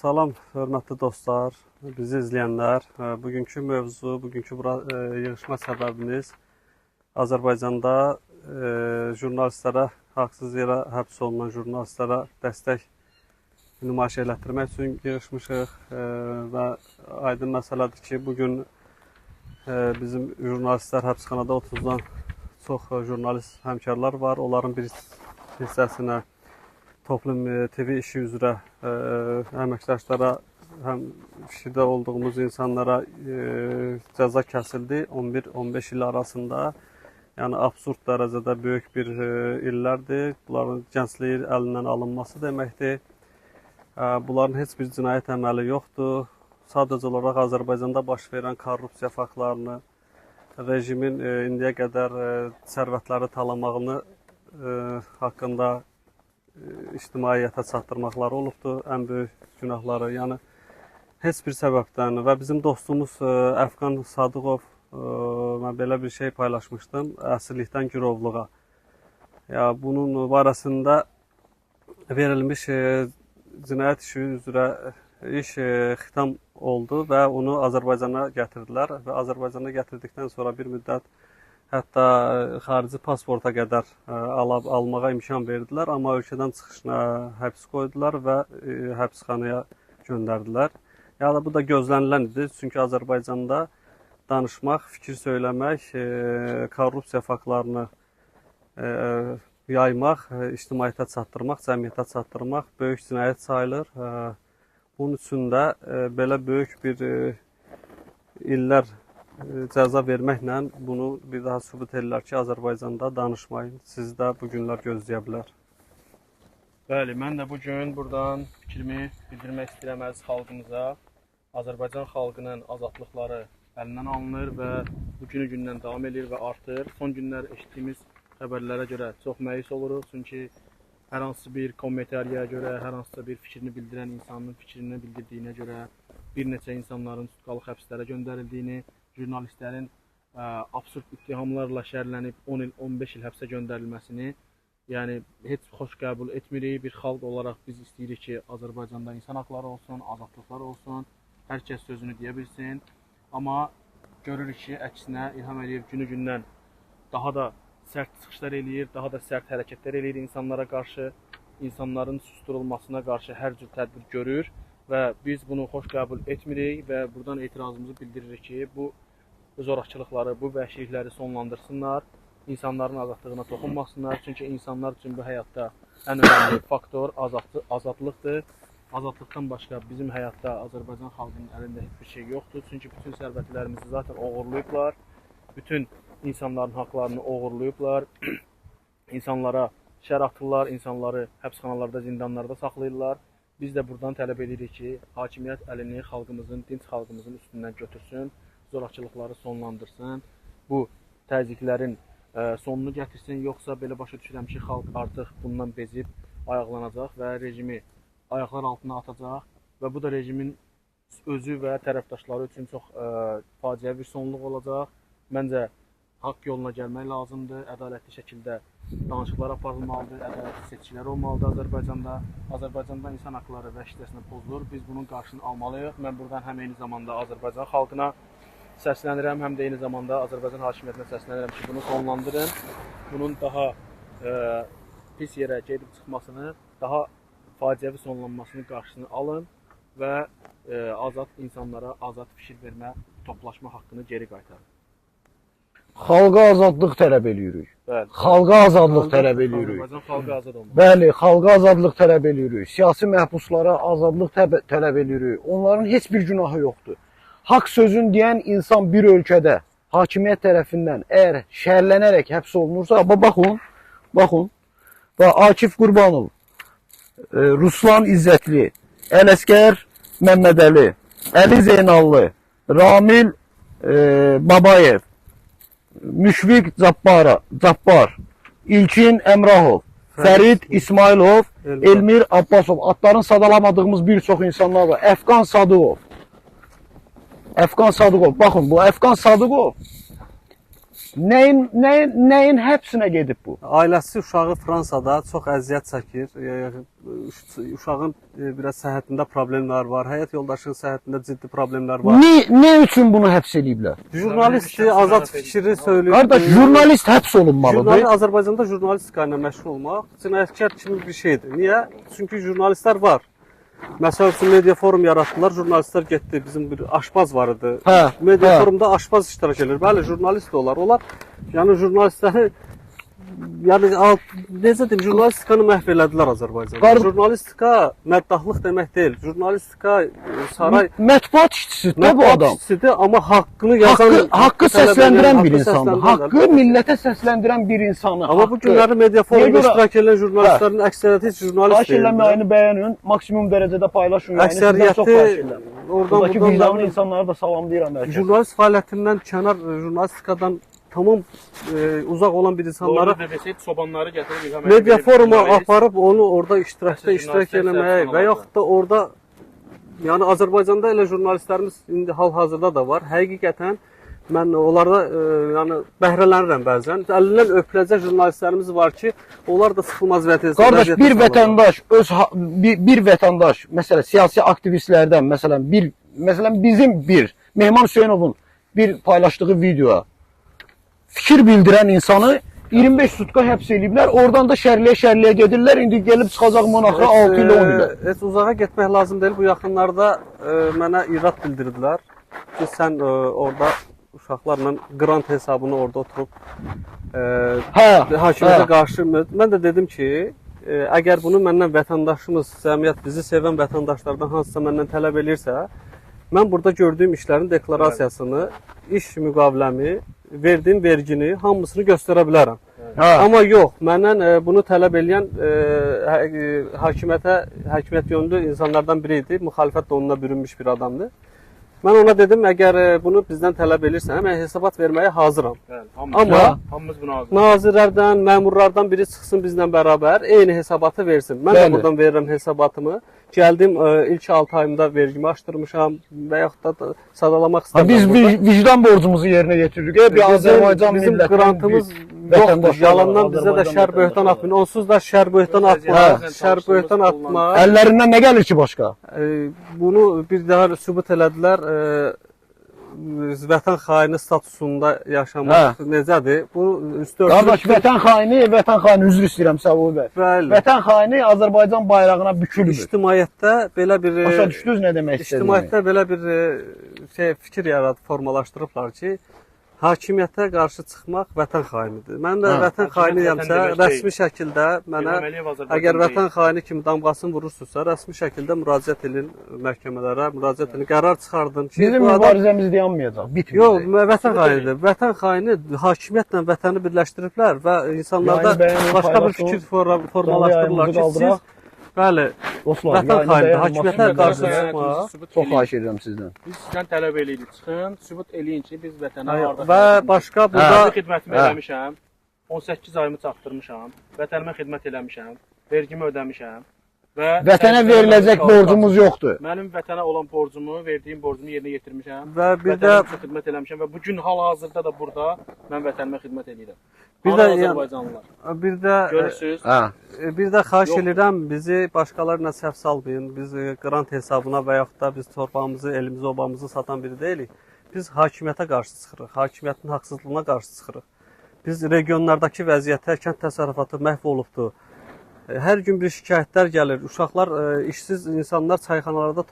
Salam, hörmətli dostlar, bizi izləyənlər. Bugünkü mövzu, bugünkü yığışma səbəbimiz Azərbaycanda jurnalistlərə, haqsız yerə həbs olunan jurnalistlərə dəstək nümayiş elətdirmək üçün yığışmışıq və aydın məsələdir ki, bugün bizim jurnalistlər həbsxanada 30-dan çox jurnalist həmkarlar var. Onların bir hissəsinə Toplum TV işi üzrə əməkdaşlara, həm işdə olduğumuz insanlara cəza kəsildi 11-15 il arasında. Yəni absurd dərəcədə böyük bir illərdir. Bunların gəncliyi əlindən alınması deməkdir. Bunların heç bir cinayət əməli yoxdur. Sadəcə olaraq Azərbaycanda baş verən korrupsiya faktlarını, rejimin indiyə qədər sərvətləri talamağını haqqında ictimaiyyətə çatdırmaqları olubdur, ən böyük günahları. Yəni, heç bir səbəbdən və bizim dostumuz Əfqan Sadıqov, mən belə bir şey paylaşmışdım, əsirlikdən girovluğa. Bunun barəsində verilmiş cinayət işi üzrə iş xitam oldu və onu Azərbaycana gətirdilər və Azərbaycana gətirdikdən sonra bir müddət hətta xarici pasporta qədər almağa imkan verdilər, amma ölkədən çıxışına həbs qoydular və həbsxanaya göndərdilər. Yəni, bu da gözlənilən idi, çünki Azərbaycanda danışmaq, fikir söyləmək, korrupsiya faktlarını yaymaq, ictimaiyyətə çatdırmaq, cəmiyyətə çatdırmaq böyük cinayət sayılır. Bunun üçün də belə böyük bir illər cəza verməklə bunu bir daha sübut edirlər ki, Azərbaycanda danışmayın, sizi də bu günlər gözləyə bilər. Bəli, mən də bugün buradan fikrimi bildirmək istəyirəm əziz xalqımıza. Azərbaycan xalqının azadlıqları əlindən alınır və bu günü-gündən davam edir və artır. Son günlər eşitdiyimiz xəbərlərə görə çox məyus oluruq, çünki hər hansı bir kommentariyə görə, hər hansısa bir fikrini bildirən insanın fikrini bildirdiyinə görə bir neçə insanların tutqalıq həbslərə göndərildiyini, jurnalistlərin absurd ittihamlarla şərlənib 10 il, 15 il həbsə göndərilməsini heç xoş qəbul etmirik. Bir xalq olaraq biz istəyirik ki, Azərbaycanda insan haqları olsun, azadlıqlar olsun, hər kəs sözünü deyə bilsin. Amma görürük ki, əksinə İlham Əliyev günü-gündən daha da sərt çıxışlar eləyir, daha da sərt hərəkətlər eləyir insanlara qarşı, insanların susturulmasına qarşı hər cür tədbir görür və biz bunu xoş qəbul etmirik və buradan etirazımızı bildiririk ki, bu zorakılıqları, bu vəhşilikləri sonlandırsınlar, insanların azadlığına toxunmasınlar. Çünki insanlar üçün bu həyatda ən önəmli faktor azadlıqdır. Azadlıqdan başqa bizim həyatda Azərbaycan xalqının əlində heç bir şey yoxdur. Çünki bütün sərvətlərimizi zaten oğurlayıblar, bütün insanların haqlarını oğurlayıblar, insanlara şər atırlar, insanları həbsxanalarda, zindanlarda saxlayırlar. Biz də buradan tələb edirik ki, hakimiyyət əlini xalqımızın, dinc xalqımızın üstündən götürsün, zorakılıqları sonlandırsın, bu təzyiqlərin sonunu gətirsin, yoxsa belə başa düşürəm ki, xalq artıq bundan bezib ayaqlanacaq və rejimi ayaqlar altına atacaq və bu da rejimin özü və tərəfdaşları üçün çox faciəvi bir sonluq olacaq. Məncə, haqq yoluna gəlmək lazımdır, ədalətli şəkildə danışıqlar aparılmalıdır, ədalətli seçkilər olmalıdır Azərbaycanda. Azərbaycanda insan haqları vəhşicəsinə pozulur, biz bunun qarşısını almalıyıq. Mən buradan həm eyni zamanda Azərbaycan xalqına səslənirəm, həm də eyni zamanda Azərbaycan hakimiyyətinə səslənirəm ki, bunu sonlandırın. Bunun daha pis yerə gedib çıxmasını, daha faciəvi sonlanmasının qarşısını alın və azad insanlara azad fikir vermə, toplaşma haqqını geri qaytarın. Xalqa azadlıq tələb edirik. Xalqa azadlıq tələb edirik. Azərbaycan xalqı azad olmalı. Bəli, xalqa azadlıq tələb edirik. Siyasi məhbuslara azadlıq tələb edirik. Onların heç bir günahı yoxdur. Haqq sözün deyən insan bir ölkədə hakimiyyət tərəfindən əgər şərlənərək həbs olunursa, baxın. Akif Qurbanov, Ruslan İzzətli, Ələsgər Məmmədəli, Əli Zeynallı, Ramil Babayev, Müşfiq Cabbar, İlkin Əmrahov, Fərid İsmailov, Elmir Abbasov, adlarını sadalamadığımız bir çox insanlar var. Əfqan Sadıqov, baxın bu Əfqan Sadıqov Nəyin həbsinə gedib bu? Ailəsi uşağı Fransada çox əziyyət çəkir. Uşağın biraz səhhətində problemlər var. Həyat yoldaşının səhhətində ciddi problemlər var. Nə üçün bunu həbs ediblər? Jurnalistdir, azad fikri söyləyir. Qardaş, jurnalist həbs olunmalıdır. Azərbaycanda jurnalistika ilə məşğul olmaq cinayətkar kimi bir şeydir. Niyə? Çünki jurnalistlər var. Məsəl üçün media forum yaratdılar, jurnalistlər getdi. Bizim bir aşpaz var idi. Media forumda aşpaz iştirak edir. Bəli, jurnalist də olar. Onlar yəni jurnalistləri necə deyim, jurnalistikanı məhv elədilər Azərbaycanda. Jurnalistika məddahlıq demək deyil. Jurnalistika saray mətbuat işçisidir bu adam. İşçisidir, amma haqqını yazan, haqqı səsləndirən bir insandır. Haqqı millətə səsləndirən bir insanı. Amma bu günləri media forumunda iştirak edən jurnalistlərin əksəriyyəti heç jurnalist deyil. Ayını bəyənin, maksimum dərəcədə paylaşın. Əksəriyyəti oradakı vicdanlı insanları da salamlayıram. Jurnalist fəaliyyətindən kənar, jurnalistikadan tamam uzaq olan bir insanları sobanları gətirib media foruma aparıb onu orada iştirak eləməyə və yaxud da orada yəni Azərbaycanda elə jurnalistlərimiz indi hal-hazırda da var. Həqiqətən mən onlarda yəni bəhrələnirəm bəzən. Əlindən öpüləcək jurnalistlərimiz var ki, onlar da sıxılmaz vəziyyətdə. Qardaş, bir vətəndaş, məsələn, siyasi aktivistlərdən, məsələn bizim Mehman Hüseynovun bir paylaşdığı videoya fikir bildirən insanı 25 sutka həbs ediblər. Oradan da şərliyə gedirlər. İndi gəlib çıxacaq monarxa 6 ilə 10 ilə. Heç uzağa getmək lazım deyil. Bu yaxınlarda mənə irad bildirdilər ki, sən orada uşaqlarla qrant hesabını orada oturub hakimiyyətə qarşı. Mən də dedim ki, əgər bunu məndən vətəndaşımız, cəmiyyət bizi sevən vətəndaşlardan hansısa məndən tələb elirsə, mən burada gördüyüm işlərin deklarasiyasını, iş müqaviləmi, verdiyim vergini, hamısını göstərə bilərəm. Amma yox, məndən bunu tələb eləyən hakimiyyət yönlü insanlardan biri idi. Müxalifət də onunla bürünmüş bir adamdır. Mən ona dedim, əgər bunu bizdən tələb edirsən, mən hesabat verməyə hazıram. Amma nazirlərdən, məmurlardan biri çıxsın bizlə bərabər, eyni hesabatı versin. Mən də buradan verirəm hesabatımı. Gəldim, ilk 6 ayımda vergimi açdırmışam və yaxud da sadalamaq istəmirəm. Biz vicdan borcumuzu yerinə getiririk. Bir Azərbaycan bizim qrantımız yoxdur. Yalandan bizə də şər böhtan atmayın. Onsuz da şər böhtan atma. Əllərindən nə gəlir ki başqa? Bunu bir daha sübut elədilər. Vətən xaini statusunda yaşamaq necədir? Bu qardaş, vətən xaini üzr istəyirəm Səbuhi bəy. Vətən xaini Azərbaycan bayrağına bükülmür. İctimaiyyətdə belə bir başa düşdünüz nə demək istədiyimi? İctimaiyyətdə belə bir fikir formalaşdırıblar ki, hakimiyyətə qarşı çıxmaq vətən xainidir. Mən də vətən xainiyəmsə, rəsmi şəkildə mənə, əgər vətən xaini kimi damğasını vurursunuzsa, rəsmi şəkildə müraciət edin məhkəmələrə, müraciət edin, qərar çıxardın ki, bizim mübarizəmiz dayanmayacaq, bitməyəcək. Yox, vətən xainidir. Vətən xaini hakimiyyətlə vətəni birləşdiriblər və insanlarda başqa bir fikir formalaşdırırlar ki, siz bəli, vətən xainidir, hakimiyyətə qarşı çıxmaq. Çox xahiş edirəm sizdən. Biz sizdən tələb eləyirik, çıxın, sübut eləyin ki, biz vətənə hardasa. Və başqa burada xidmətimi eləmişəm, 18 ayımı çatdırmışam, vətənimə xidmət eləmişəm, vergimi ödəmişəm. Vətənə veriləcək borcumuz yoxdur. Mənim vətənə olan borcumu, verdiyim borcumu yerinə yetirmişəm. Və bir də xidmət eləmişəm və bu gün hal-hazırda da burada mən vətənimə xidmət edirəm. Bir də Azərbaycanlılar. Görürsüz? Bir də xahiş edirəm, bizi başqalarına səhv salmayın. Biz qrant hesabına və yaxud da biz torpağımızı, elimizi, obamızı satan biri deyilik. Biz hakimiyyətə qarşı çıxırıq, hakimiyyətin haqsızlığına qarşı çıxırıq. Biz regionlardakı vəziyyətə, kənd təsərrüfatı məhv olubdur. Hər gün bir şikayətlər gəlir. Uşaqlar, işsiz insanlar çayxanalarda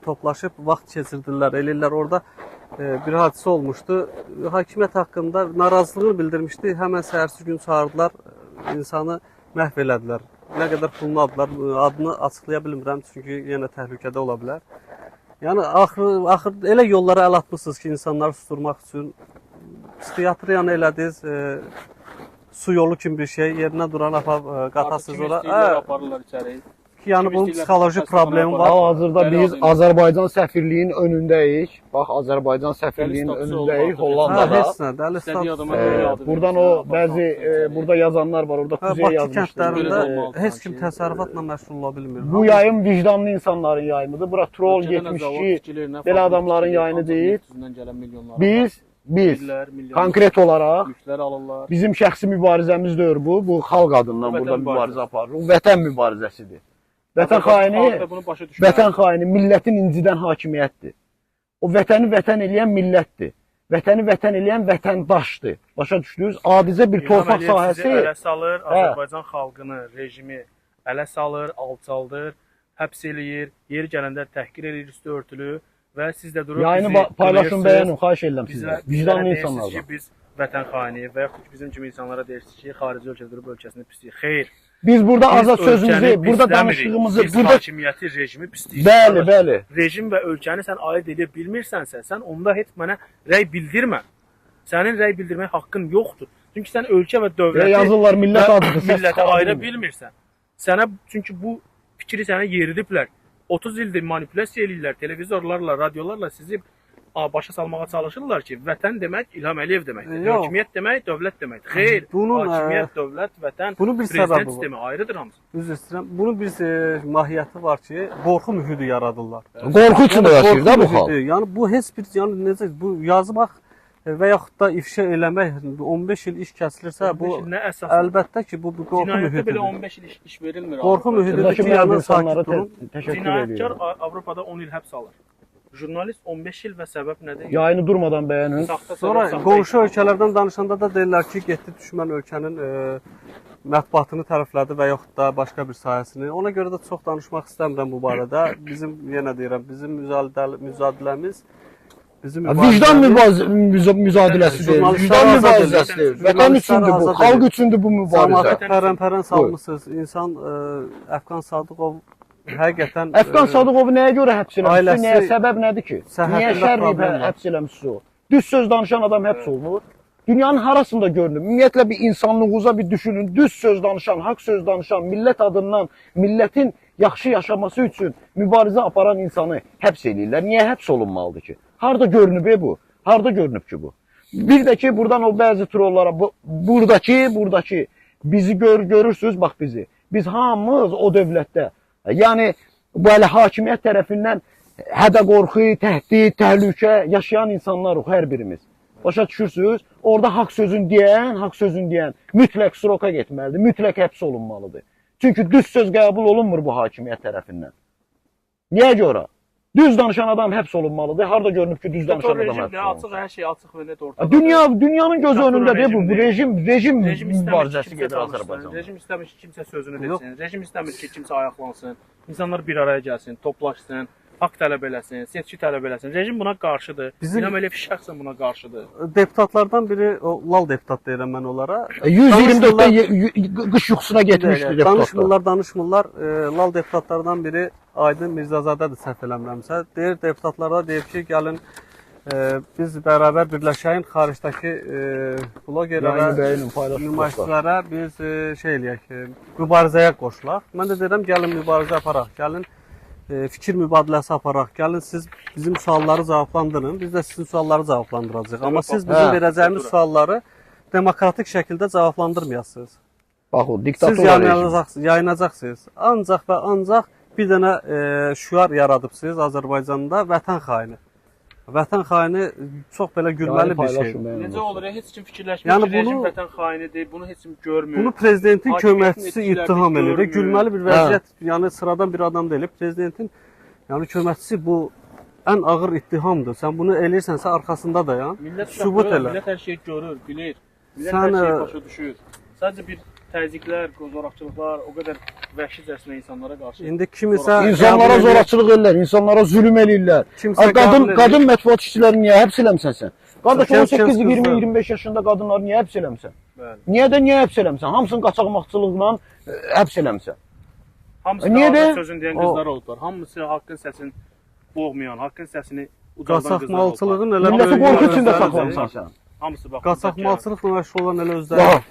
toplaşıb vaxt keçirdirlər, eləyirlər. Orada bir hadisə olmuşdu. Hakimiyyət haqqında narazılığını bildirmişdi. Həmən səhərsi gün çağırdılar, insanı məhv elədilər. Nə qədər pulunu aldılar, adını açıqlaya bilmirəm, çünki yenə təhlükədə ola bilər. Yəni, axır elə yollara əl atmışsınız ki, insanları susturmaq üçün. Psixiatriyanı elədiniz, su yolu kimi bir şey, yerinə duran qatasız ora. Aparırlar içəri. Yəni bunun psixoloji problemi var. Hal-hazırda biz Azərbaycan səfirliyinin önündəyik. Bax, Azərbaycan səfirliyinin önündəyik Hollandada. Heç nə, dəli status. Buradan o bəzi burada yazanlar var, orada kuzey yazmışlar. Bakı kəndlərində heç kim təsərrüfatla məşğul ola bilmir. Bu yayım vicdanlı insanların yayımıdır. Bura troll getmiş ki, belə adamların yayını deyil. Biz biz millər konkret olaraq mülklər alırlar. bizim şəxsi mübarizəmiz deyil bu. Bu xalq adından Bu vətən burada mübarizə mübarizəsi. aparır. Bu vətən mübarizəsidir. Vətən Azərbaycan xaini, xalqı da bunu başa düşməlidir. vətən xaini millətin incidən hakimiyyətdir. O vətəni vətən eləyən millətdir. Vətəni vətən eləyən vətəndaşdır. Başa düşdünüz? Adicə bir İlham torpaq Əliyev sizi sahəsi ələ salır, Azərbaycan xalqını, rejimi ələ salır, alçaldır, həbs eləyir, yeri gələndə təhqir eləyir, üstü örtülü və siz də durub yayını paylaşın, bəyənin, xahiş edirəm sizə. Vicdanlı insanlardan. Biz vətən xaini və yaxud ki, bizim kimi insanlara deyirsiniz ki, xarici ölkədə durub ölkəsini pisləyir. Xeyr. Biz burada Biz azad sözümüzü, ölkəni burada pisləmirik. danışdığımızı, Biz burada hakimiyyəti, rejimi pisləyir. bəli, bəli. Rejim və ölkəni sən ayırt edə bilmirsənsə, sən onda heç mənə rəy bildirmə. Sənin rəy bildirmək haqqın yoxdur. Çünki sən ölkə və dövləti Yazırlar millət və adıdır, səs milləti çıxara ayıra bilmir. bilmirsən. Sənə çünki bu fikri sənə yeridiblər. 30 ildir manipulyasiya eləyirlər, televizorlarla, radiolarla sizi başa salmağa çalışırlar ki, vətən demək İlham Əliyev deməkdir. Yox. Hökumiyyət demək dövlət deməkdir. Xeyr, Bunun, hakimiyyət, dövlət, vətən, bunun bir prezident səbəbi var. sistemi ayrıdır hamısı. Üzr istəyirəm. Bunun bir mahiyyəti var ki, qorxu mühiti yaradırlar. Qorxu içində yaşayır da bu xalq. Yəni bu heç bir necə bu yazmaq və yaxud da ifşa eləmək 15 il iş kəsilirsə bu nə əsas? əlbəttə ki, bu qorxu Cinayətdə mühitidir. belə 15 il iş verilmir. Qorxu mühitidir Buradakı ki, məzun yəni insanlara sakit durun. təşəkkür Cinayətkar edirəm. Avropada 10 il həbs alır. Jurnalist 15 il və səbəb nədir? Yayını durmadan bəyənin. Sonra qonşu ölkələrdən danışanda da deyirlər ki, getdi düşmən ölkənin mətbuatını tərəflədi və yaxud da başqa bir sahəsini. Ona görə də çox danışmaq istəmirəm bu barədə. Bizim yenə deyirəm, bizim mücadiləmiz bizim Vicdan müzadiləsidir. Jurnalistlər Vicdan azad mübarizəsidir. edilir. Vətən üçündür bu, Jurnalistlər xalq üçündür bu mübarizə. Cəmaət pərən-pərən salmısınız. İnsan Əfqan Sadıqov həqiqətən Əfqan Sadıqovu nəyə görə həbs eləmişsiniz? ailəsi Nəyə səbəb nədir ki? səhhətində Niyə şərri problem var. həbs eləmişsiniz o? Düz söz danışan adam həbs olunur. Dünyanın harasında görünür? Ümumiyyətlə bir insanlığınıza bir düşünün. Düz söz danışan, haqq söz danışan, millət adından, millətin yaxşı yaşaması üçün mübarizə aparan insanı həbs eləyirlər. Niyə həbs olunmalıdır ki? Harda görünüb bu? Harda görünüb ki bu? Bir də ki, buradan o bəzi trollara, buradakı bizi görürsünüz, bax bizi. Biz hamımız o dövlətdə, yəni bu hələ hakimiyyət tərəfindən hədə qorxu, təhdid, təhlükə yaşayan insanlarıq hər birimiz. Başa düşürsünüz? Orada haqq sözün deyən mütləq sroka getməlidir, mütləq həbs olunmalıdır. Çünki düz söz qəbul olunmur bu hakimiyyət tərəfindən. Niyə görə? Düz danışan adam həbs olunmalıdır. Harda görünüb ki, düz danışan adam həbs olunmalıdır? Açıq, hər şey açıq və net ortada. Dünyanın gözü önündədir bu. Rejim mübarizəsi gedir Azərbaycanda. Rejim istəmir ki, kimsə sözünü desin. Rejim istəmir ki, kimsə ayaqlansın. İnsanlar bir araya gəlsin, toplaşsın, haqq tələb eləsin, seçki tələb eləsin. Rejim buna qarşıdır. İlham Əliyev şəxsən buna qarşıdır. Deputatlardan biri, o lal deputat deyirəm mən onlara. 124-də qış yuxusuna getmişdi deputatlar. Danışmırlar. Lal deputatlardan biri Aydın Mirzazadədir, səhv eləmirəmsə. Deyir deputatlara deyir ki, gəlin biz bərabər birləşəyin xaricdəki blogerlərə, nümayişçilərə biz şey eləyək, mübarizəyə qoşulaq. Mən də deyirəm, gəlin mübarizə aparaq, gəlin fikir mübadiləsi aparaq, gəlin siz bizim sualları cavablandırın, biz də sizin sualları cavablandıracağıq. Amma siz bizim verəcəyimiz sualları demokratik şəkildə cavablandırmayasınız. Bax o, diktator siz yayınacaqsınız. Ancaq və ancaq bir dənə şüar yaradıbsınız Azərbaycanda, vətən xaini. Vətən xaini çox belə gülməli bir şeydir. Necə olur? Heç kim fikirləşmir ki, rejim vətən xainidir, bunu heç kim görmür. Bunu prezidentin köməkçisi ittiham edir. Gülməli bir vəziyyət, yəni sıradan bir adam deyil. Prezidentin yəni köməkçisi bu ən ağır ittihamdır. Sən bunu eləyirsənsə arxasında dayan. Sübut elə. Millət hər şeyi görür, bilir. Millət hər şeyi başa düşür. Sadəcə bir təzyiqlər, zorakılıqlar, o qədər vəhşicəsinə insanlara qarşı. İndi kimisə insanlara zorakılıq edirlər, insanlara zülm eləyirlər. Qadın mətbuat işçilərini niyə həbs eləmsən sən? Qardaş 18, 20, 25 yaşında qadınları niyə həbs eləmsən? Niyə həbs eləmsən? Hamısını qaçaqmaqçılıqla həbs eləmsən. Hamısı sözün deyən qızlar olublar. Hamısı haqqın səsini boğmayan, haqqın səsini ucaldan qızlar olublar. Qaçaqmalçılığın elə milləti qorxu içində saxlamısan sən. Hamısı bax. Qaçaqmalçılıqla məşğul olan elə özləri.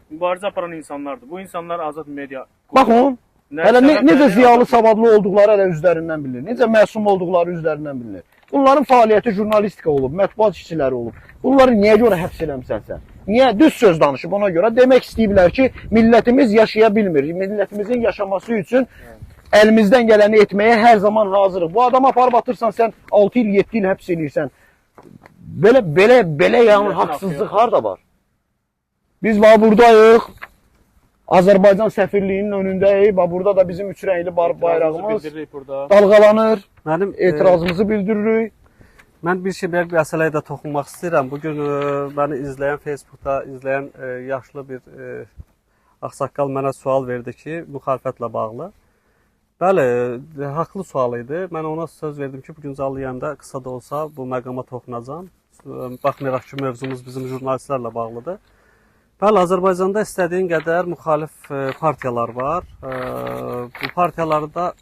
Mübarizə aparan insanlardır. Bu insanlar azad media. Baxın, hələ necə ziyalı, savadlı olduqları hələ üzlərindən bilinir. Necə məsum olduqları üzlərindən bilinir. Bunların fəaliyyəti jurnalistika olub, mətbuat işçiləri olub. Bunları niyə görə həbs eləmsən sən? Niyə? Düz söz danışıb ona görə. Demək istəyiblər ki, millətimiz yaşaya bilmir. Millətimizin yaşaması üçün əlimizdən gələni etməyə hər zaman hazırıq. Bu adamı aparıb atırsan sən 6 il, 7 il həbs eləyirsən. Belə yəni haqsızlıq harda var? Biz buradayıq. Azərbaycan səfirliyinin önündəyik. Burada da bizim üç rəngli bayrağımız dalğalanır. Mənim Etirazımızı bildiririk. Mən bir məsələyə də toxunmaq istəyirəm. Bugün məni izləyən, Facebookda izləyən yaşlı bir ağsaqqal mənə sual verdi ki, müxalifətlə bağlı. Bəli, haqlı sual idi. Mən ona söz verdim ki, bugün canlı yayında qısa da olsa bu məqama toxunacağam. Baxmayaraq ki, mövzumuz bizim jurnalistlərlə bağlıdır. Bəli, Azərbaycanda istədiyin qədər müxalif partiyalar var. Bu partiyalarda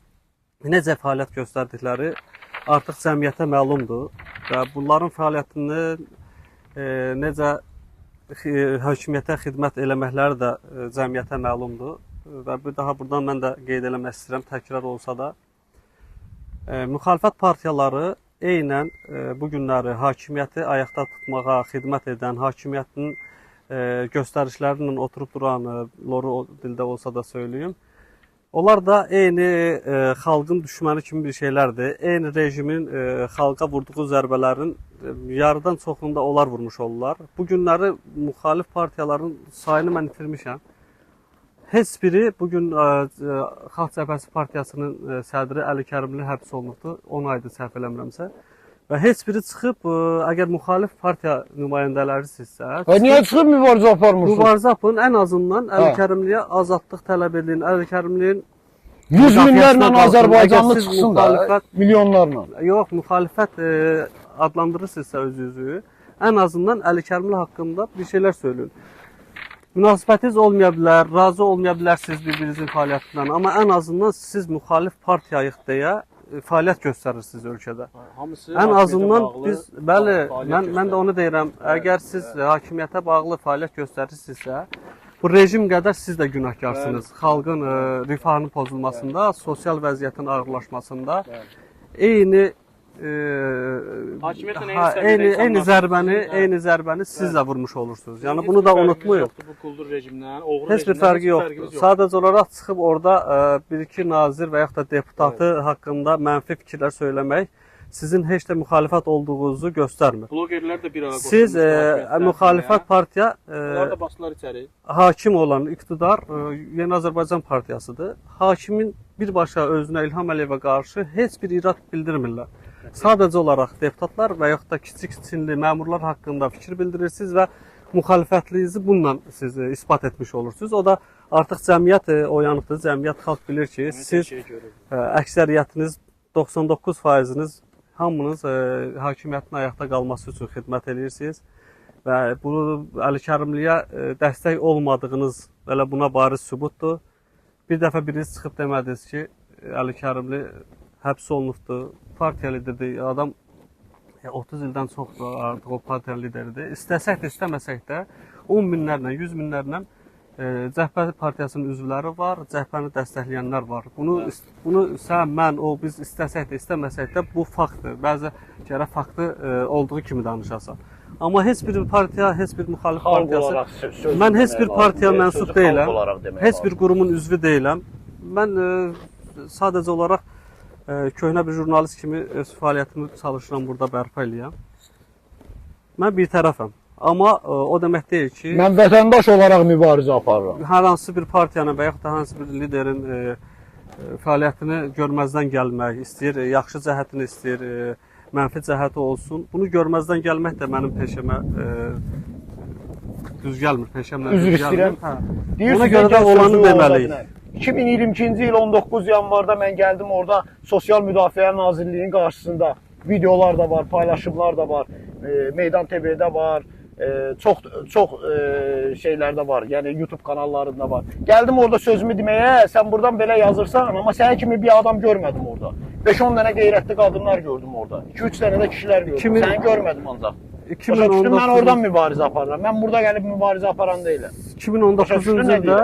necə fəaliyyət göstərdikləri artıq cəmiyyətə məlumdur və bunların fəaliyyətini necə hakimiyyətə xidmət eləməkləri də cəmiyyətə məlumdur və bir daha buradan mən də qeyd eləmək istəyirəm, təkrar olsa da müxalifət partiyaları eynən bu günləri hakimiyyəti ayaqda tutmağa xidmət edən, hakimiyyətin göstərişlərlə oturub duran, loru dildə olsa da söyləyim. Onlar da eyni xalqın düşməni kimi bir şeylərdir. Eyni rejimin xalqa vurduğu zərbələrin yarıdan çoxunda onlar vurmuş olurlar. Bu günləri müxalif partiyaların sayını mən itirmişəm. Heç biri bugün Xalq Cəbhəsi Partiyasının sədri Əli Kərimli həbs olunubdur. 10 aydır səhv eləmirəmsə. Və heç biri çıxıb, əgər müxalif partiya nümayəndələrisinizsə... Niyə çıxıb mübarizə aparmırsınız? Mübarizə apın, ən azından Əli Kərimliyə azadlıq tələb edin. Əli Kərimliyin 100 minlərlə Azərbaycanlı çıxsın da, milyonlarla. Yox, müxalifət adlandırırsınızsa özünüzü, ən azından Əli Kərimli haqqında bir şeylər söyləyin. Münasibətiniz olmaya bilər, razı olmaya bilərsiniz bir-birinizin fəaliyyətindən, amma ən azından siz müxalif partiyayıq deyə fəaliyyət göstərirsiniz ölkədə. Ən azından biz, bəli, mən də onu deyirəm, əgər siz hakimiyyətə bağlı fəaliyyət göstərirsinizsə, bu rejim qədər siz də günahkarsınız. Xalqın rifahının pozulmasında, sosial vəziyyətin ağırlaşmasında eyni zərbəni siz də vurmuş olursunuz. Yəni bunu da unutmayın. Heç bir fərqi yoxdur. Sadəcə olaraq çıxıb orada bir-iki nazir və yaxud da deputatı haqqında mənfi fikirlər söyləmək sizin heç də müxalifət olduğunuzu göstərmir. Blogerlər də bir arada siz müxalifət partiya hakim olan iqtidar Yeni Azərbaycan Partiyasıdır. Hakimin birbaşa özünə İlham Əliyevə qarşı heç bir irad bildirmirlər. Sadəcə olaraq deputatlar və yaxud da kiçik-kiçinli məmurlar haqqında fikir bildirirsiniz və müxalifətliyinizi bununla siz isbat etmiş olursunuz. O da artıq cəmiyyət oyanıqdır, cəmiyyət xalq bilir ki, siz əksəriyyətiniz 99%-iniz hamınız hakimiyyətin ayaqda qalması üçün xidmət edirsiniz və bunu Əli Kərimliyə dəstək olmadığınız belə buna bariz sübutdur. Bir dəfə biriniz çıxıb demədiniz ki, Əli Kərimli həbs olunubdur, partiya lideridir, adam 30 ildən çoxdur artıq o partiya lideridir. İstəsək də, istəməsək də 10 minlərlə, 100 minlərlə Cəbhə Partiyasının üzvləri var, Cəbhəni dəstəkləyənlər var. Bunu sən, mən, o, biz istəsək də, istəməsək də bu faktdır. Bəzi gərək faktı olduğu kimi danışasan. Amma heç bir partiya, heç bir müxalif partiyası, mən heç bir partiya mənsub deyiləm, heç bir qurumun üzvü deyiləm. Mən sadəcə olaraq köhnə bir jurnalist kimi öz fəaliyyətimi çalışıram burada bərpa eləyəm. Mən bir tərəfəm. Amma o demək deyil ki... Mən vətəndaş olaraq mübarizə aparıram. Hər hansı bir partiyanın və yaxud da hansı bir liderin fəaliyyətini görməzdən gəlmək istəyir, yaxşı cəhətini istəyir, mənfi cəhəti olsun. Bunu görməzdən gəlmək də mənim peşəmə düz gəlmir, peşəmlə düz gəlmir. Ona görə də olanı deməliyik. 2022-ci il 19 yanvarda mən gəldim orada Sosial Müdafiə Nazirliyinin qarşısında videolar da var, paylaşımlar da var, Meydan TV-də var, çox şeylərdə var, yəni YouTube kanallarında var. Gəldim orada sözümü deməyə, sən buradan belə yazırsan, amma sənin kimi bir adam görmədim orada. 5-10 dənə qeyrətli qadınlar gördüm orada, 2-3 dənə də kişilər gördüm, səni görmədim ancaq. Mən oradan mübarizə aparıram, mən burada gəlib mübarizə aparan deyiləm. 2019-cu ildə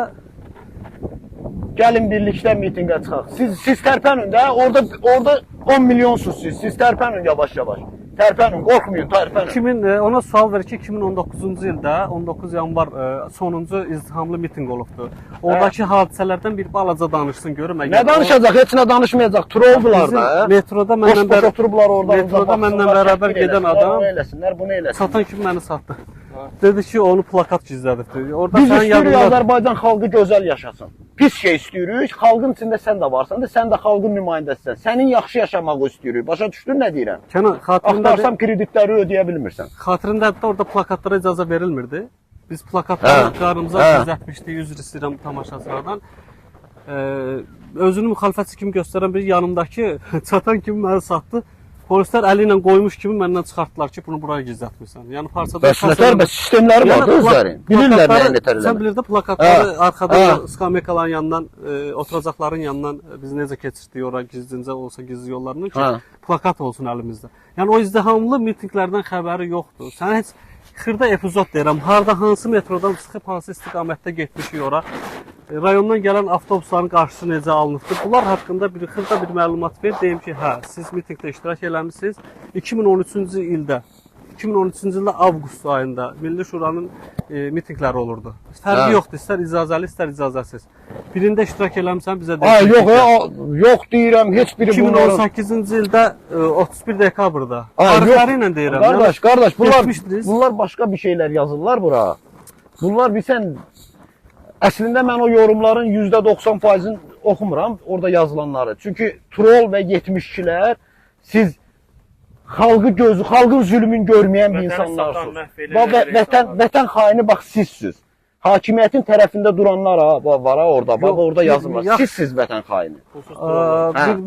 gəlin birlikdə mitinqə çıxaq. Siz tərpənin də, orada 10 milyonsuz siz tərpənin yavaş-yavaş. Tərpənin, qorxmayın, tərpənin. ona sual verir ki, 2019-cu ildə 19 yanvar sonuncu izdihamlı mitinq olubdu. Oradakı hadisələrdən bir balaca danışsın görüm. Nə danışacaq? Heç nə danışmayacaq. Trolldular da. Metroda məndən oturublar orada. Metroda məndən bərabər gedən adam bunu eləsinlər, bunu eləsinlər. satan kimi məni satdı. Dedi ki, onu plakat gizlədibdi. Orada Biz sənin istəyirik yanında Azərbaycan xalqı gözəl yaşasın. Pis şey istəyirik. Xalqın içində sən də varsan da, sən də xalqın nümayəndəsisən. Sənin yaxşı yaşamağı istəyirik. Başa düşdün nə deyirəm? Kənan Axtarsam kreditləri ödəyə bilmirsən. xatirindədir də orada plakatlara icazə verilmirdi. Biz plakatları qarımıza düzəltmişdik, üzr istəyirəm tamaşaçılardan. Özünü müxalifətçi kimi göstərən bir yanımdakı çatan kimi məni satdı. Polislər əli ilə qoymuş kimi məndən çıxartdılar ki, bunu buraya gizlətmirsən. Yəni parçada Bəs nətər, bəs sistemləri var da özlərin. Bilirlər nə nətər eləmək. Sən bilirdə plakatları arxada skameykaların yanından, oturacaqların yanından biz necə keçirdik ora gizlincə olsa gizli yollarının ki, plakat olsun əlimizdə. Yəni o izdihamlı mitinqlərdən xəbəri yoxdur. Sən heç xırda epizod deyirəm. Harda hansı metrodan çıxıb hansı istiqamətdə getmişik ora. Rayondan gələn avtobusların qarşısı necə alınıbdır? Bunlar haqqında bir xırda bir məlumat ver. Deyim ki, hə, siz mitinqdə iştirak eləmisiniz. 2013-cü ildə avqust ayında Milli Şuranın mitinqləri olurdu. Fərqi yoxdur, istər icazəli, istər icazəsiz. Birində iştirak eləmisən, bizə deyirsən. Yox deyirəm, heç biri bunların. 2018-ci ildə 31 dekabrda. Tarixləri ilə deyirəm. Qardaş, bunlar başqa bir şeylər yazırlar bura. Bunlar bilsən, əslində mən o yorumların %90%-ni oxumuram, orada yazılanları. Çünki troll və 72-lər siz xalqın zülmünü görməyən bir insanlarsınız. Vətən xaini bax sizsiz. Hakimiyyətin tərəfində duranlar var orada. Bax orada yazılır. Sizsiz vətən xaini.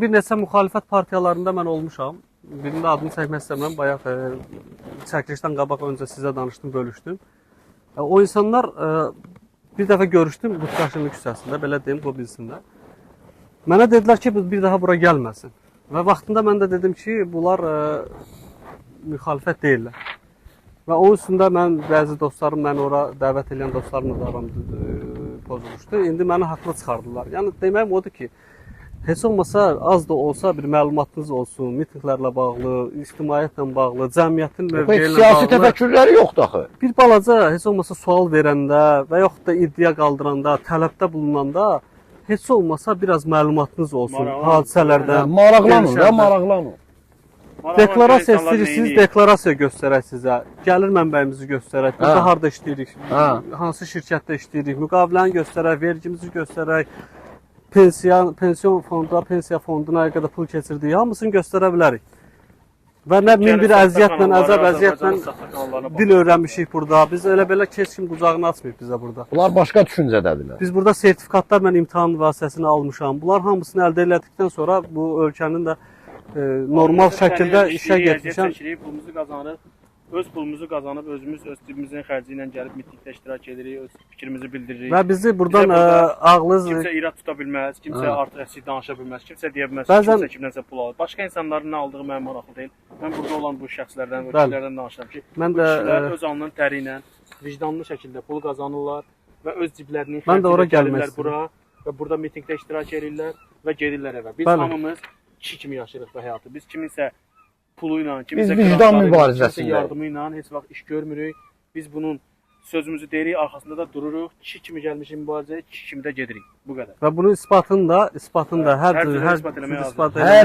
Bir neçə müxalifət partiyalarında mən olmuşam. Birində adını çəkmək istəmirəm. Bayaq çəkilişdən qabaq öncə sizə danışdım, bölüşdüm. O insanlar bir dəfə görüşdüm Qutqaşınlı küçəsində, belə deyim, bu bilsinlər. Mənə dedilər ki, bir daha bura gəlməsin. Və vaxtında mən də dedim ki, bunlar müxalifət deyirlər. Və onun üstündə mən bəzi dostlarım, məni ora dəvət edən dostlarımla da aram pozulmuşdu. İndi məni haqlı çıxardılar. Yəni deməyim odur ki, heç olmasa az da olsa bir məlumatınız olsun, mitinqlərlə bağlı, ictimaiyyətlə bağlı, cəmiyyətin mövqeyi ilə bağlı. Siyasi təfəkkürləri yoxdur axı. Bir balaca heç olmasa sual verəndə və yaxud da iddia qaldıranda, tələbdə bulunanda heç olmasa biraz məlumatınız olsun hadisələrdən. Maraqlanın da, maraqlanın. Deklarasiya istəyirsiniz, deklarasiya göstərək sizə. Gəlir mənbəyimizi göstərək, burada harda işləyirik, hansı şirkətdə işləyirik, müqaviləni göstərək, vergimizi göstərək, pensiya fonduna nə qədər pul keçirdik, hamısını göstərə bilərik. Və nə min bir əziyyətlə, əzəb-əziyyətlə dil öyrənmişik burada. Biz elə belə heç kim qucağını açmayıb bizə burada. Bunlar başqa düşüncədədirlər. Biz burada sertifikatlar, mən imtahan vasitəsini almışam. Bunlar hamısını əldə elədikdən sonra bu ölkənin də normal şəkildə işə getmişəm. Pulumuzu qazanırıq. Öz pulumuzu qazanıb özümüz öz cibimizin xərci ilə gəlib mitingdə iştirak edirik, öz fikrimizi bildiririk. Və bizi buradan ağlız kimsə irad tuta bilməz, kimsə artıq əksik danışa bilməz, kimsə deyə bilməz, kimsə kimdənsə pul alır. Başqa insanların nə aldığı mənim maraqlı deyil. Mən burada olan bu şəxslərdən, bu kişilərdən danışıram ki, bu kişilər öz alnının təri ilə vicdanlı şəkildə pul qazanırlar və öz ciblərinin xərci gəlirlər bura və burada mitingdə iştirak edirlər və gedirlər evə. Biz hamımız kişi kimi yaşayırıq bu həyatı. Biz kiminsə pulu ilə, kiminsə vicdan mübarizəsində, yardımı ilə heç vaxt iş görmürük. Biz bunun sözümüzü deyirik, arxasında da dururuq. Kişi kimi gəlmişik mübarizəyə, kişi kimi də gedirik. Bu qədər. Və bunun isbatını da hər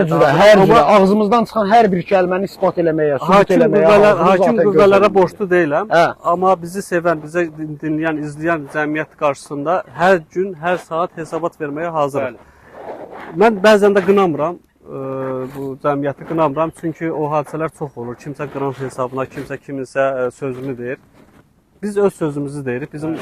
cürə ağzımızdan çıxan hər bir kəlməni isbat eləməyə, sübut eləməyə. Hakim qüvvələrə borclu deyiləm. Amma bizi sevən, bizə dinləyən, izləyən cəmiyyət qarşısında hər gün, hər saat hesabat verməyə hazırıq. Mən bəzən də qınamıram. Bu cəmiyyəti qınamıram, çünki o hadisələr çox olur. Kimsə qrant hesabına, kimsə kiminsə sözünü deyir. Biz öz sözümüzü deyirik, bizim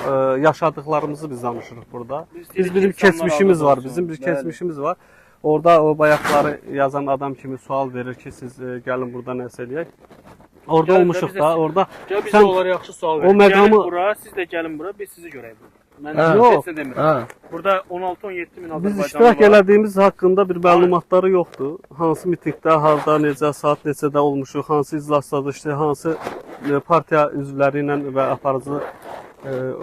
yaşadıqlarımızı biz danışırıq burada. Bizim keçmişimiz var, bizim bir keçmişimiz var. Orada o bayaqları yazan adam kimi sual verir ki, siz gəlin burada nəsə eləyək. Orada olmuşuq da, orada sən onlara yaxşı sual verin. Gəlin bura, siz də gəlin bura, biz sizi görək burada. Mən heç nə demirəm. Burada 16-17 min Azərbaycanlı var. Biz iştirak elədiyimiz haqqında bir məlumatları yoxdur. Hansı mitingdə, harda, necə, saat neçədə olmuşuq, hansı iclaslarda işləyir, hansı partiya üzvləri ilə və aparıcı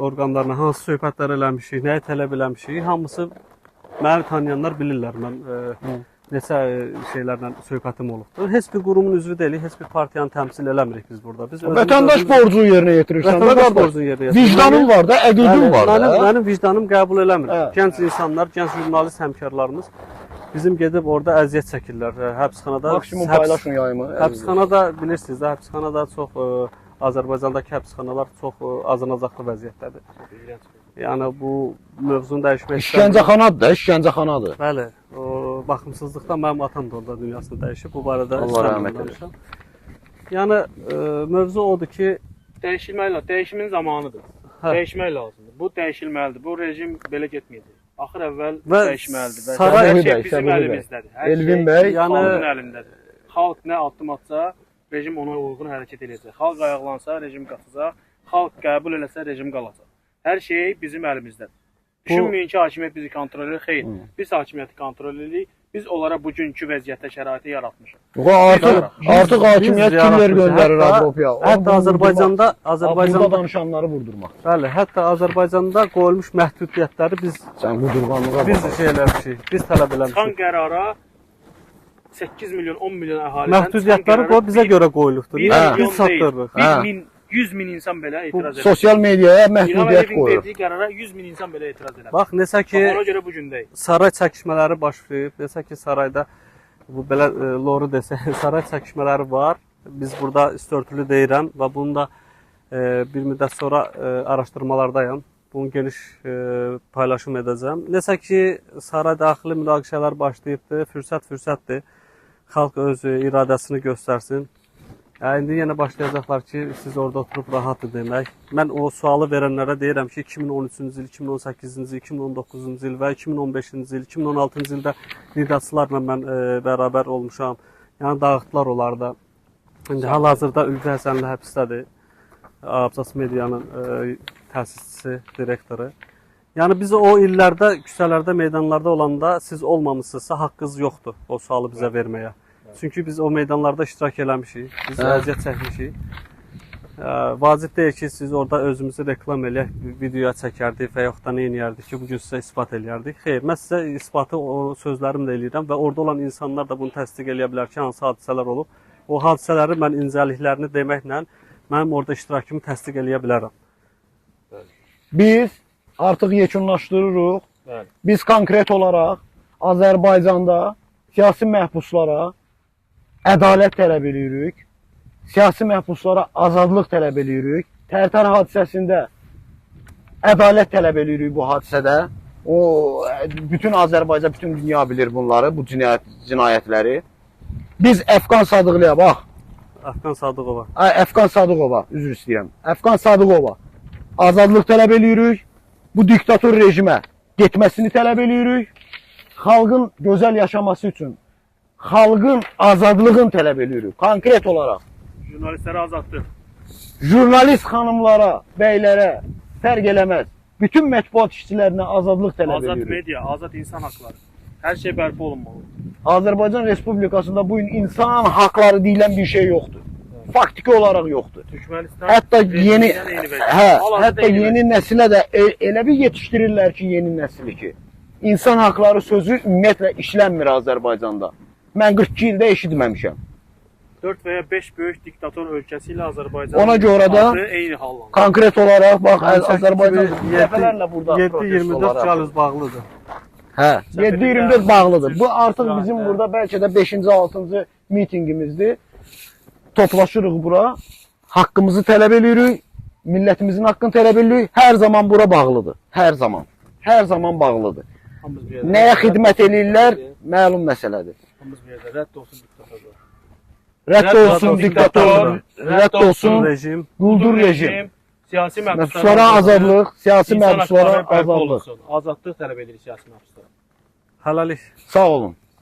orqanlarla hansı söhbətlər eləmişik, nəyi tələb eləmişik, hamısı məni tanıyanlar bilirlər. Mən neçə şeylərlə söhbətim olubdur. Heç bir qurumun üzvü deyilik, heç bir partiyanı təmsil eləmirik biz burada. Biz Vətəndaş borcunu yerinə yetirirsən. Vətəndaş borcunu yerinə yetirir. Vicdanın var da, əqidin var da. Mənim vicdanım qəbul eləmir. Hə. Gənc insanlar, gənc jurnalist həmkarlarımız bizim gedib orada əziyyət çəkirlər. Həbsxanada Maksimum paylaşın yayımı. Həbsxanada bilirsiniz də, həbsxanada çox Azərbaycandakı həbsxanalar çox azınacaqlı vəziyyətdədir. Yəni bu mövzunu dəyişmək İşgəncəxanadır da, işgəncəxanadır. Bəli, o baxımsızlıqdan mənim atam da orada dünyasını dəyişib. Bu barədə Allah rəhmət eləsin. Yəni mövzu odur ki, dəyişimin zamanıdır. Hə. Dəyişmək lazımdır. Bu dəyişilməlidir. Bu rejim belə getməyəcək. Axır əvvəl Və dəyişməlidir. Və saray- hər Səbuhi şey bəy, bizim Səbuhi bəy. əlimizdədir. Hər Elvin şey bəy, yəni- xalqın əlindədir. Xalq nə addım atsa, rejim ona uyğun hərəkət edəcək. Xalq ayaqlansa, rejim qaçacaq. Xalq qəbul eləsə, rejim qalacaq. Hər şey bizim əlimizdədir. Düşünməyin ki, hakimiyyət bizi kontrol edir. Xeyr, biz hakimiyyəti kontrol edirik. Biz onlara bugünkü vəziyyətdə şəraiti yaratmışıq. Artıq hakimiyyət kimlər göndərir Avropaya? Hətta Azərbaycanda Burada danışanları vurdurmaq. bəli, hətta Azərbaycanda qoyulmuş məhdudiyyətləri biz Sən qudurğanlığa biz şey eləmişik, biz tələb Çıxan eləmişik. qərara 8 milyon, 10 milyon əhalidən Məhdudiyyətləri qoy bizə görə qoyulubdur. Bir Hə. Biz milyon çatdırırıq. deyil, Hə. 1 min, 100 min insan belə etiraz edir. Sosial mediaya İlham məhdudiyyət Əliyevin qoyur. verdiyi qərara 100 min insan belə etiraz edir. Bax, neçə Ona ki görə bu gündəyik. saray çəkişmələri baş verib, neçə ki sarayda bu belə loru desə, saray çəkişmələri var. Biz burada üstörtülü deyirəm və bunu da bir müddət sonra araşdırmalardayam. Bunu geniş paylaşım edəcəm. Neçə ki saray daxili münaqişələr başlayıbdı, fürsətdir. Xalq öz iradəsini göstərsin. İndi yenə başlayacaqlar ki, siz orada oturub rahatdır demək. Mən o sualı verənlərə deyirəm ki, 2013-cü il, 2018-ci il, 2019-cu il və 2015-ci il, 2016-cı ildə liderçilərlə mən bərabər olmuşam. Yəni dağıtdılar onlar da. İndi hal-hazırda Ülvi Həsənli həbsdədir. Abzas Medianın təsisçisi, direktoru. Yəni biz o illərdə küçələrdə, meydanlarda olanda siz olmamısınızsa haqqınız yoxdur o sualı bizə verməyə. Çünki biz o meydanlarda iştirak eləmişik, biz əziyyət çəkmişik. Vacib deyil ki, siz orada özümüzü reklam eləyək, videoya çəkərdik və yaxud da nə edərdik ki, bugün sizə isbat eləyərdik. Xeyr, mən sizə isbatı o sözlərimlə eləyirəm və orada olan insanlar da bunu təsdiq eləyə bilər ki, hansı hadisələr olub. O hadisələri mən incəliklərini deməklə mənim orada iştirakımı təsdiq eləyə bilərəm. Biz artıq yekunlaşdırırıq. Bəli. Biz konkret olaraq Azərbaycanda siyasi məhbuslara ədalət tələb edirik. Siyasi məhbuslara azadlıq tələb edirik. Tərtər hadisəsində ədalət tələb edirik bu hadisədə. O bütün Azərbaycan, bütün dünya bilir bunları, bu cinayətləri. Biz Əfqan Sadıqlıya bax. Əfqan Sadıqova. Əfqan Sadıqova, üzr istəyirəm. Əfqan Sadıqova azadlıq tələb edirik. Bu diktator rejimə getməsini tələb edirik. Xalqın gözəl yaşaması üçün xalqın azadlığını tələb edirik. Konkret olaraq Jurnalistləri azaddır. jurnalist xanımlara, bəylərə fərq eləməz. Bütün mətbuat işçilərinə azadlıq tələb Azad edirik. media, azad insan haqları. Hər şey bərpa olunmalıdır. Azərbaycan Respublikasında bu gün insan haqları deyilən bir şey yoxdur. Faktiki olaraq yoxdur. Türkmənistan Hətta yeni Hal-hazırda hətta yeni nəsilə də elə bir yetişdirirlər ki, yeni nəsli ki, insan haqları sözü ümumiyyətlə işlənmir Azərbaycanda. Mən 42 ildə eşitməmişəm. 4 və ya 5 böyük diktator ölkəsi ilə Azərbaycan Ona görə də eyni hallanır. konkret olaraq bax Azərbaycan dəfələrlə burada 7-24 cəluz bağlıdır. Hə, 7-24 bağlıdır. Bu artıq bizim burada bəlkə də 5-ci, 6-cı mitinqimizdir. Toplaşırıq bura. Haqqımızı tələb edirik. Millətimizin haqqını tələb edirik. Hər zaman bura bağlıdır. Hər zaman. Hər zaman bağlıdır. Hamımız bir yerdə. Nəyə xidmət eləyirlər? Məlum məsələdir. Hamımız bir yerdə. Rədd olsun diktatorluq. Rədd olsun diktator, rədd olsun Rejim. quldur rejim. Siyasi Məhbuslara azadlıq, siyasi İnsan məhbuslara haqları bərpa azadlıq. olunsun. Azadlıq tələb edirik siyasi məhbuslara. Hələlik. Sağ olun.